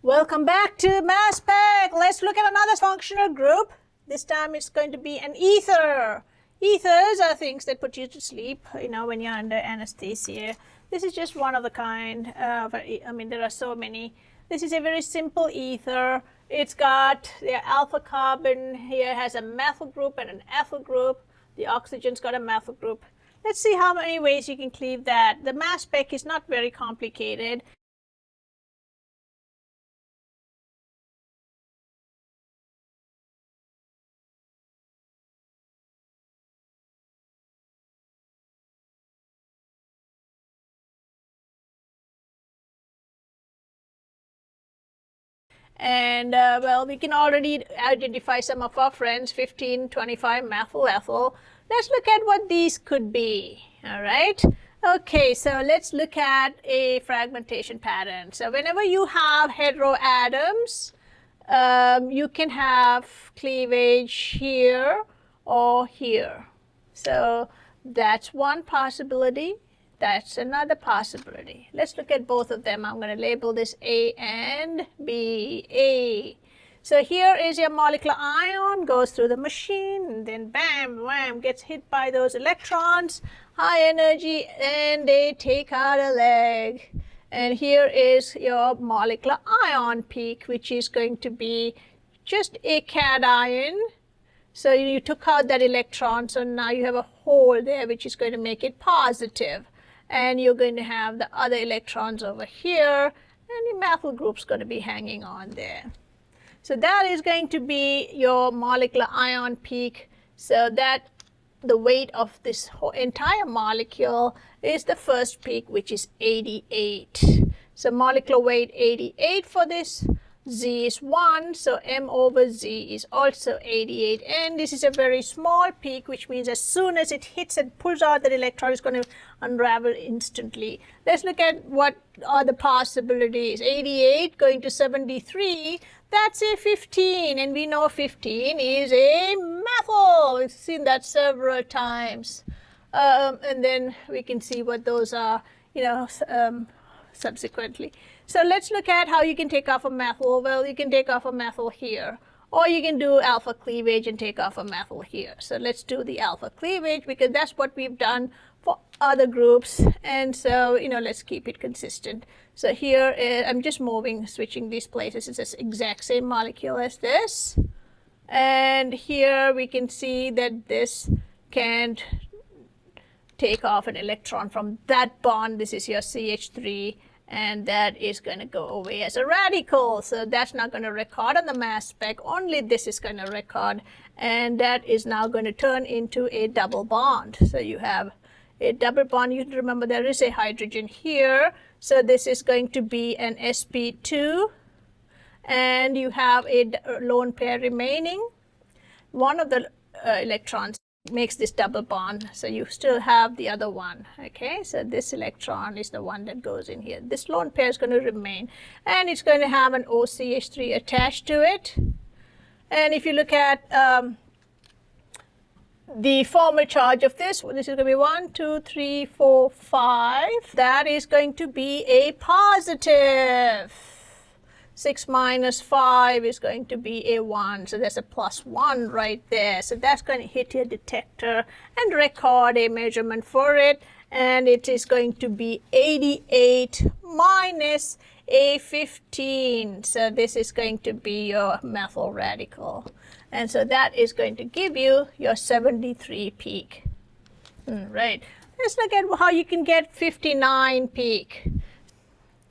Welcome back to Mass Spec. Let's look at another functional group. This time it's going to be an ether. Ethers are things that put you to sleep, when you're under anesthesia. This is just one of the kind. There are so many. This is a very simple ether. It's got the alpha carbon here, has a methyl group and an ethyl group. The oxygen's got a methyl group. Let's see how many ways you can cleave that. The mass spec is not very complicated. And we can already identify some of our friends, 15, 25 methyl ethyl. Let's look at what these could be. All right. Okay, so let's look at a fragmentation pattern. So whenever you have heteroatoms, you can have cleavage here or here. So that's one possibility. That's another possibility. Let's look at both of them. I'm going to label this A and B. A. So here is your molecular ion, goes through the machine, and then bam, wham, gets hit by those electrons, high energy, and they take out a leg. And here is your molecular ion peak, which is going to be just a cation. So you took out that electron, so now you have a hole there, which is going to make it positive. And you're going to have the other electrons over here, and the methyl group's going to be hanging on there. So that is going to be your molecular ion peak. So that the weight of this whole entire molecule is the first peak, which is 88. So molecular weight 88 for this. Z is 1, so M over Z is also 88. And this is a very small peak, which means as soon as it hits and pulls out that electron, it's going to unravel instantly. Let's look at what are the possibilities. 88 going to 73, that's a 15. And we know 15 is a methyl. We've seen that several times. And then we can see what those are, subsequently. So let's look at how you can take off a methyl. Well, you can take off a methyl here, or you can do alpha cleavage and take off a methyl here. So let's do the alpha cleavage, because that's what we've done for other groups. And so, let's keep it consistent. So here, I'm just switching these places. It's the exact same molecule as this. And here we can see that this can't take off an electron from that bond. This is your CH3. And that is going to go away as a radical. So that's not going to record on the mass spec. Only this is going to record. And that is now going to turn into a double bond. So you have a double bond. You remember there is a hydrogen here. So this is going to be an sp2. And you have a lone pair remaining. One of the electrons makes this double bond, so you still have the other one. Okay, so this electron is the one that goes in here. This lone pair is going to remain, and it's going to have an OCH3 attached to it. And if you look at the formal charge of this is going to be 1, 2, 3, 4, 5. That is going to be a positive. 6 minus 5 is going to be a 1, so there's a +1 right there. So that's going to hit your detector and record a measurement for it, and it is going to be 88 minus a 15. So this is going to be your methyl radical, and so that is going to give you your 73 peak. Right. Let's look at how you can get 59 peak.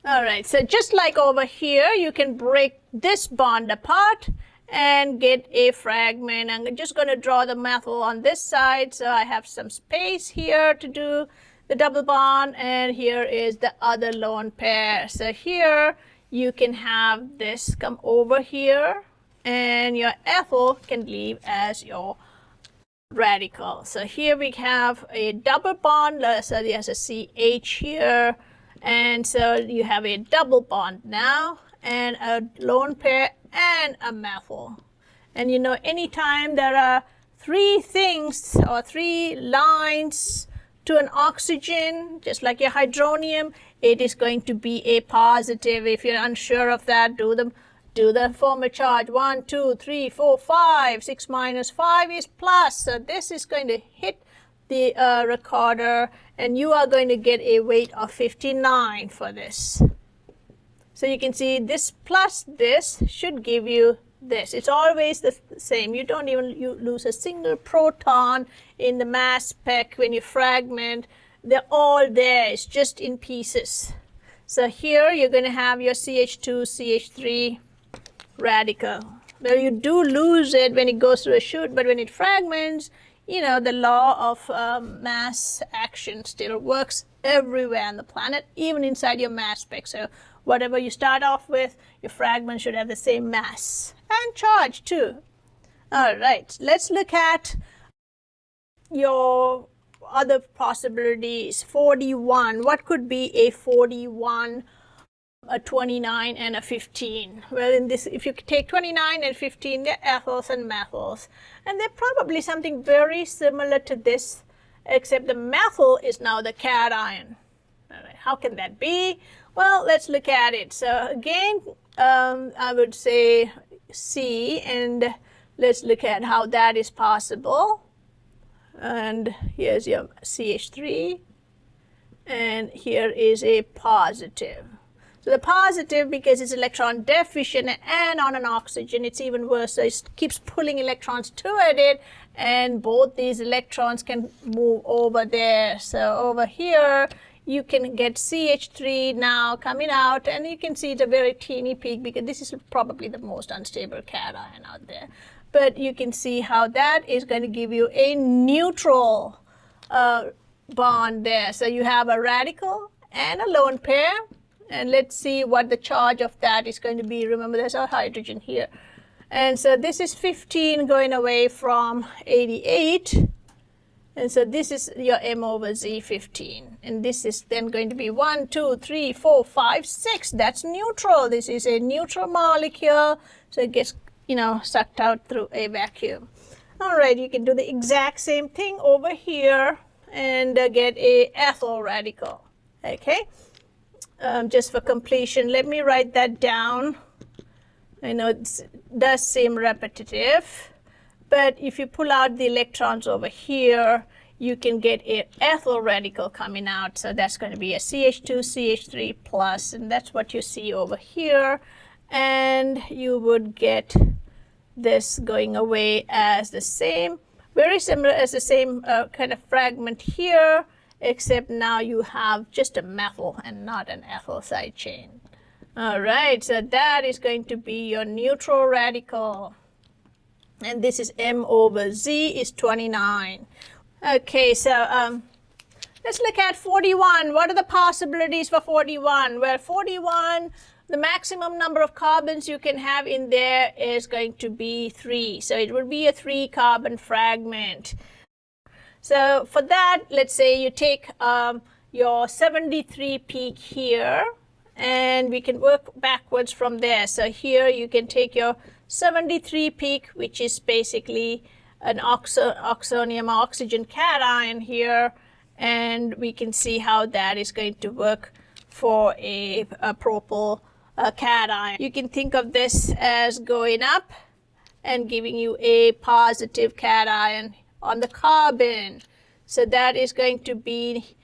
All right, so just like over here, you can break this bond apart and get a fragment. I'm just going to draw the methyl on this side, so I have some space here to do the double bond, and here is the other lone pair. So here you can have this come over here, and your ethyl can leave as your radical. So here we have a double bond, so there's a CH here. And so you have a double bond now, and a lone pair and a methyl. And anytime there are 3 things or 3 lines to an oxygen, just like your hydronium, it is going to be a positive. If you're unsure of that, do the formal charge. 1, 2, 3, 4, 5. 6 minus 5 is plus. So this is going to hit the recorder, and you are going to get a weight of 59 for this. So you can see this plus this should give you this. It's always the same. You don't even lose a single proton in the mass spec when you fragment. They're all there. It's just in pieces. So here you're going to have your CH2, CH3 radical. Well, you do lose it when it goes through a chute, but when it fragments, you know, the law of mass action still works everywhere on the planet, even inside your mass spec. So whatever you start off with, your fragment should have the same mass and charge too. All right, let's look at your other possibilities. 41. What could be a 41, a 29, and a 15? Well, in this, if you take 29 and 15, they're ethyls and methyls. And they're probably something very similar to this, except the methyl is now the cation. All right, how can that be? Well, let's look at it. So again, I would say C, and let's look at how that is possible. And here's your CH3, and here is a positive. So the positive, because it's electron deficient and on an oxygen, it's even worse. So it keeps pulling electrons toward it, and both these electrons can move over there. So over here, you can get CH3 now coming out, and you can see it's a very teeny peak because this is probably the most unstable cation out there. But you can see how that is going to give you a neutral bond there. So you have a radical and a lone pair. And let's see what the charge of that is going to be. Remember, there's a hydrogen here. And so this is 15 going away from 88. And so this is your M over Z 15. And this is then going to be 1, 2, 3, 4, 5, 6. That's neutral. This is a neutral molecule. So it gets, you know, sucked out through a vacuum. All right, you can do the exact same thing over here and get a ethyl radical. Okay. Just for completion, let me write that down. I know it does seem repetitive, but if you pull out the electrons over here, you can get an ethyl radical coming out. So that's going to be a CH2, CH3 plus, and that's what you see over here. And you would get this going away as the same, very similar as the same kind of fragment here, except now you have just a methyl and not an ethyl side chain. All right, so that is going to be your neutral radical. And this is M over Z is 29. Okay, so let's look at 41. What are the possibilities for 41? Well, 41, the maximum number of carbons you can have in there is going to be 3. So it would be a 3-carbon fragment. So for that, let's say you take your 73 peak here, and we can work backwards from there. So here you can take your 73 peak, which is basically an oxonium oxygen cation here, and we can see how that is going to work for a propyl cation. You can think of this as going up and giving you a positive cation on the carbon. So that is going to be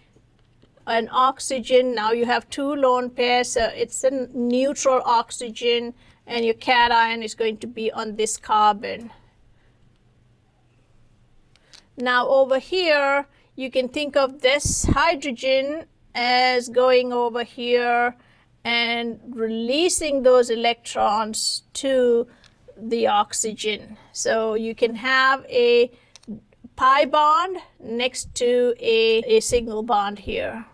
an oxygen. Now you have 2 lone pairs, so it's a neutral oxygen, and your cation is going to be on this carbon. Now over here, you can think of this hydrogen as going over here and releasing those electrons to the oxygen. So you can have a pi bond next to a single bond here.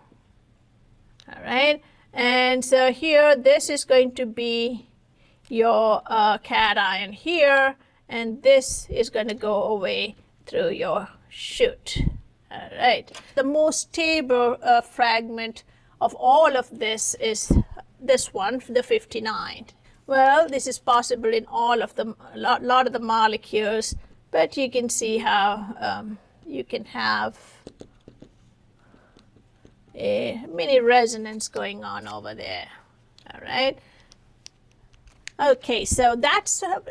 All right, and so here this is going to be your cation here, and this is going to go away through your chute. All right, the most stable fragment of all of this is this one, the 59. Well, this is possible in all of them, a lot of the molecules. But you can see how you can have a mini resonance going on over there. All right. Okay, so that's a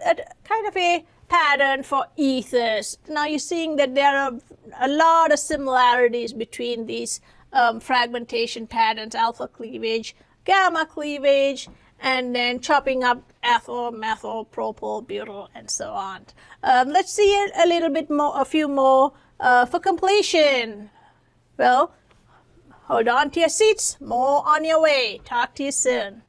kind of a pattern for ethers. Now you're seeing that there are a lot of similarities between these fragmentation patterns, alpha cleavage, gamma cleavage, and then chopping up ethyl, methyl, propyl, butyl, and so on. Let's see a little bit more, a few more for completion. Well, hold on to your seats. More on your way. Talk to you soon.